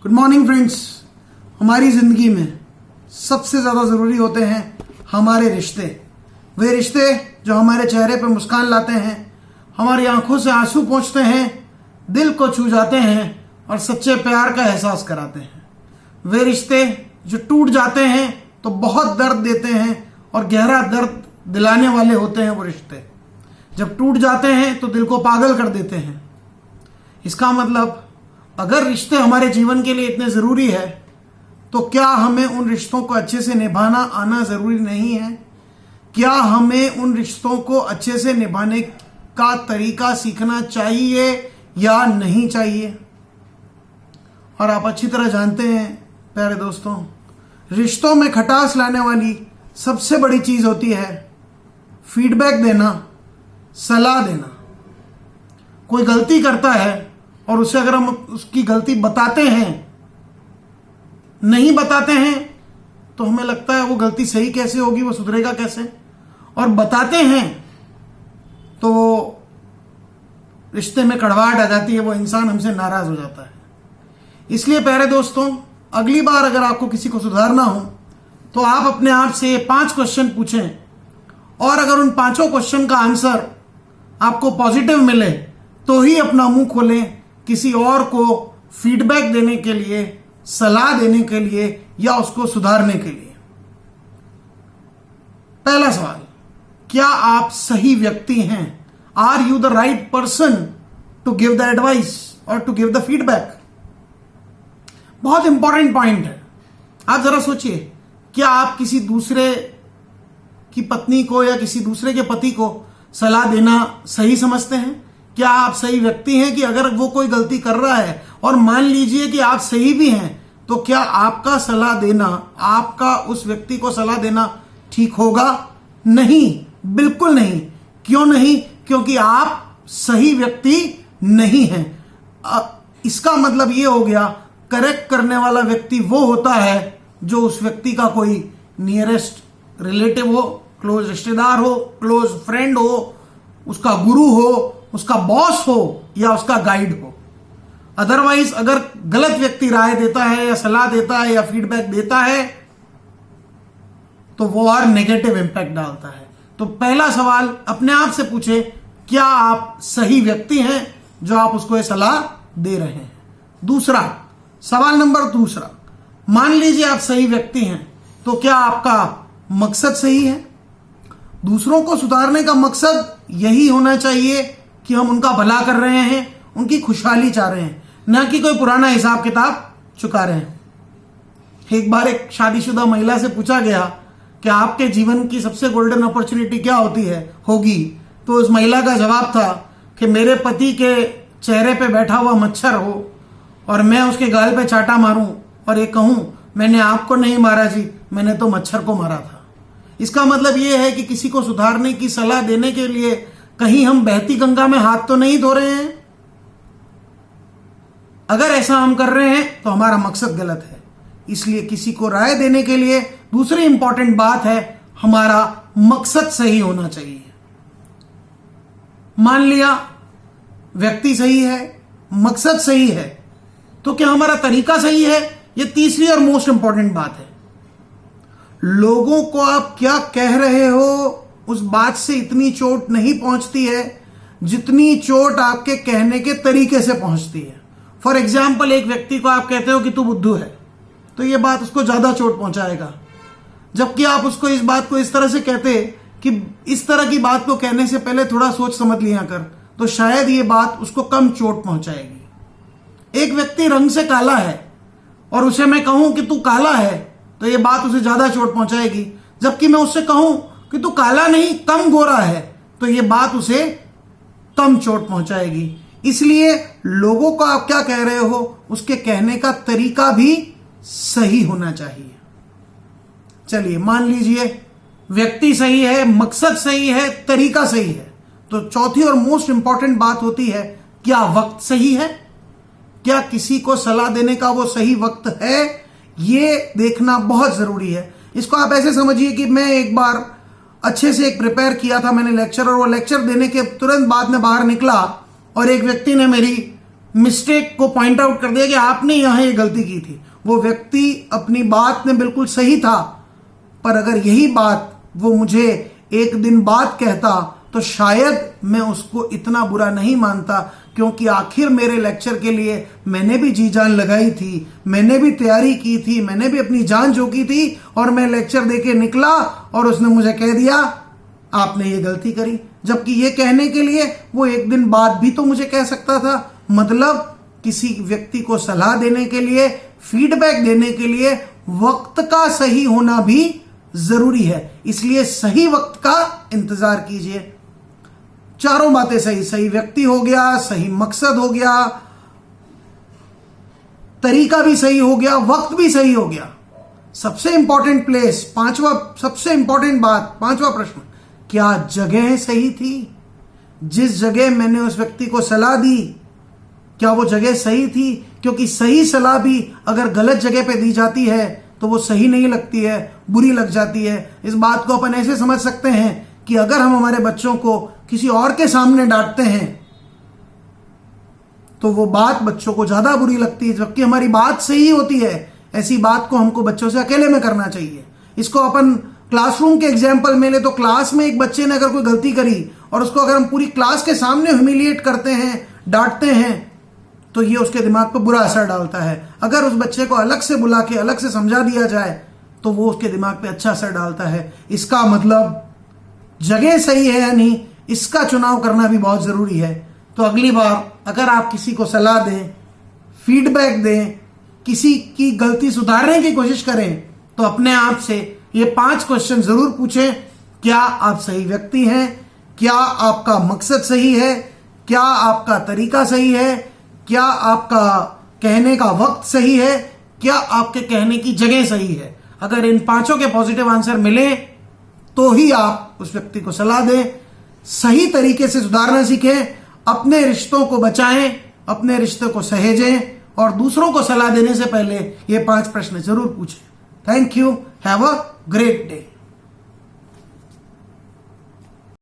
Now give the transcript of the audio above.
Good morning friends. हमारी ज़िंदगी में सबसे ज़्यादा ज़रूरी होते हैं हमारे रिश्ते। वे रिश्ते जो हमारे चेहरे पर मुस्कान लाते हैं, हमारी आंखों से आंसू पोंछते हैं, दिल को छू जाते हैं और सच्चे प्यार का एहसास कराते हैं। वे रिश्ते जो टूट जाते हैं तो बहुत दर्द देते हैं और गहरा दर्द दिलाने वाले होते हैं। वो रिश्ते जब टूट जाते हैं तो दिल को पागल कर देते हैं। इसका मतलब अगर रिश्ते हमारे जीवन के लिए इतने ज़रूरी है तो क्या हमें उन रिश्तों को अच्छे से निभाना आना ज़रूरी नहीं है? क्या हमें उन रिश्तों को अच्छे से निभाने का तरीका सीखना चाहिए या नहीं चाहिए? और आप अच्छी तरह जानते हैं प्यारे दोस्तों, रिश्तों में खटास लाने वाली सबसे बड़ी चीज़ होती है फीडबैक देना, सलाह देना। कोई गलती करता है और उसे अगर हम उसकी गलती बताते हैं, नहीं बताते हैं, तो हमें लगता है वो गलती सही कैसे होगी, वो सुधरेगा कैसे, और बताते हैं तो वो रिश्ते में कड़वाहट आ जाती है, वो इंसान हमसे नाराज हो जाता है। इसलिए प्यारे दोस्तों, अगली बार अगर आपको किसी को सुधारना हो तो आप अपने आप से 5 क्वेश्चन पूछें और अगर उन 5 क्वेश्चन का आंसर आपको पॉजिटिव मिले तो ही अपना मुंह खोलें किसी और को फीडबैक देने के लिए, सलाह देने के लिए या उसको सुधारने के लिए। पहला सवाल, क्या आप सही व्यक्ति हैं? Are you the right person to give the advice और टू गिव द फीडबैक? बहुत इंपॉर्टेंट पॉइंट है। आप जरा सोचिए, क्या आप किसी दूसरे की पत्नी को या किसी दूसरे के पति को सलाह देना सही समझते हैं? क्या आप सही व्यक्ति हैं कि अगर वो कोई गलती कर रहा है और मान लीजिए कि आप सही भी हैं, तो क्या आपका सलाह देना, आपका उस व्यक्ति को सलाह देना ठीक होगा? नहीं, बिल्कुल नहीं। क्यों नहीं? क्योंकि आप सही व्यक्ति नहीं हैं। इसका मतलब ये हो गया, करेक्ट करने वाला व्यक्ति वो होता है जो उस व्यक्ति का कोई नियरेस्ट रिलेटिव हो, क्लोज रिश्तेदार हो, क्लोज फ्रेंड हो, उसका गुरु हो, उसका बॉस हो या उसका गाइड हो। अदरवाइज अगर गलत व्यक्ति राय देता है या सलाह देता है या फीडबैक देता है तो वो और नेगेटिव इंपैक्ट डालता है। तो पहला सवाल अपने आप से पूछे, क्या आप सही व्यक्ति हैं जो आप उसको ये सलाह दे रहे हैं? दूसरा सवाल, नंबर दूसरा, मान लीजिए आप सही व्यक्ति हैं, तो क्या आपका मकसद सही है? दूसरों को सुधारने का मकसद यही होना चाहिए कि हम उनका भला कर रहे हैं, उनकी खुशहाली चाह रहे हैं, न कि कोई पुराना हिसाब किताब चुका रहे हैं। एक बार एक शादीशुदा महिला से पूछा गया कि आपके जीवन की सबसे गोल्डन अपॉर्चुनिटी क्या होगी, तो उस महिला का जवाब था कि मेरे पति के चेहरे पे बैठा हुआ मच्छर हो और मैं उसके गाल पे चाटा मारूं और ये कहूं, मैंने आपको नहीं मारा जी, मैंने तो मच्छर को मारा था। इसका मतलब ये है कि किसी को सुधारने की सलाह देने के लिए कहीं हम बहती गंगा में हाथ तो नहीं धो रहे हैं। अगर ऐसा हम कर रहे हैं तो हमारा मकसद गलत है। इसलिए किसी को राय देने के लिए दूसरी इंपॉर्टेंट बात है, हमारा मकसद सही होना चाहिए। मान लिया व्यक्ति सही है, मकसद सही है, तो क्या हमारा तरीका सही है? यह तीसरी और मोस्ट इंपॉर्टेंट बात है। लोगों को आप क्या कह रहे हो उस बात से इतनी चोट नहीं पहुंचती है जितनी चोट आपके कहने के तरीके से पहुंचती है। फॉर एग्जाम्पल, एक व्यक्ति को आप कहते हो कि तू बुद्धू है, तो यह बात उसको ज्यादा चोट पहुंचाएगा। जबकि आप उसको इस बात को इस तरह से कहते कि इस तरह की बात को कहने से पहले थोड़ा सोच समझ लिया कर, तो शायद ये बात उसको कम चोट पहुंचाएगी। एक व्यक्ति रंग से काला है और उसे मैं कहूं कि तू काला है, तो ये बात उसे ज्यादा चोट पहुंचाएगी। जबकि मैं उससे कहूं कि तू काला नहीं, कम गोरा है, तो ये बात उसे कम चोट पहुंचाएगी। इसलिए लोगों को आप क्या कह रहे हो, उसके कहने का तरीका भी सही होना चाहिए। चलिए, मान लीजिए व्यक्ति सही है, मकसद सही है, तरीका सही है, तो चौथी और मोस्ट इंपॉर्टेंट बात होती है, क्या वक्त सही है? क्या किसी को सलाह देने का वो सही वक्त है? ये देखना बहुत जरूरी है। इसको आप ऐसे समझिए कि मैं एक बार अच्छे से एक प्रिपेयर किया था मैंने लेक्चर, और वो लेक्चर देने के तुरंत बाद में बाहर निकला और एक व्यक्ति ने मेरी मिस्टेक को पॉइंट आउट कर दिया कि आपने यहां ये गलती की थी। वो व्यक्ति अपनी बात में बिल्कुल सही था, पर अगर यही बात वो मुझे एक दिन बाद कहता तो शायद मैं उसको इतना बुरा नहीं मानता, क्योंकि आखिर मेरे लेक्चर के लिए मैंने भी जी जान लगाई थी, मैंने भी तैयारी की थी, मैंने भी अपनी जान झोंकी थी और मैं लेक्चर देके निकला और उसने मुझे कह दिया आपने ये गलती करी। जबकि ये कहने के लिए वो एक दिन बाद भी तो मुझे कह सकता था। मतलब किसी व्यक्ति को सलाह देने के लिए, फीडबैक देने के लिए वक्त का सही होना भी जरूरी है। इसलिए सही वक्त का इंतजार कीजिए। चारों बातें सही, सही व्यक्ति हो गया, सही मकसद हो गया, तरीका भी सही हो गया, वक्त भी सही हो गया। सबसे इंपॉर्टेंट प्लेस, सबसे इंपॉर्टेंट बात, पांचवा प्रश्न, क्या जगह सही थी? जिस जगह मैंने उस व्यक्ति को सलाह दी, क्या वो जगह सही थी? क्योंकि सही सलाह भी अगर गलत जगह पे दी जाती है तो वो सही नहीं लगती है, बुरी लग जाती है। इस बात को अपन ऐसे समझ सकते हैं कि अगर हम हमारे बच्चों को किसी और के सामने डांटते हैं तो वो बात बच्चों को ज्यादा बुरी लगती है, जबकि हमारी बात सही होती है। ऐसी बात को हमको बच्चों से अकेले में करना चाहिए। इसको अपन क्लासरूम के एग्जाम्पल में ले तो क्लास में एक बच्चे ने अगर कोई गलती करी और उसको अगर हम पूरी क्लास के सामने ह्यूमिलिएट करते हैं, डांटते हैं, तो ये उसके दिमाग पर बुरा असर डालता है। अगर उस बच्चे को अलग से बुला के अलग से समझा दिया जाए तो वो उसके दिमाग पे अच्छा असर डालता है। इसका मतलब जगह सही है या नहीं, इसका चुनाव करना भी बहुत जरूरी है। तो अगली बार अगर आप किसी को सलाह दें, फीडबैक दें, किसी की गलती सुधारने की कोशिश करें, तो अपने आप से ये 5 क्वेश्चन जरूर पूछें। क्या आप सही व्यक्ति हैं? क्या आपका मकसद सही है? क्या आपका तरीका सही है? क्या आपका कहने का वक्त सही है? क्या आपके कहने की जगह सही है? अगर इन 5 के पॉजिटिव आंसर मिले तो ही आप उस व्यक्ति को सलाह दें। सही तरीके से सुधारना सीखें, अपने रिश्तों को बचाएं, अपने रिश्तों को सहेजें और दूसरों को सलाह देने से पहले ये 5 प्रश्न जरूर पूछें। Thank you. Have a great day.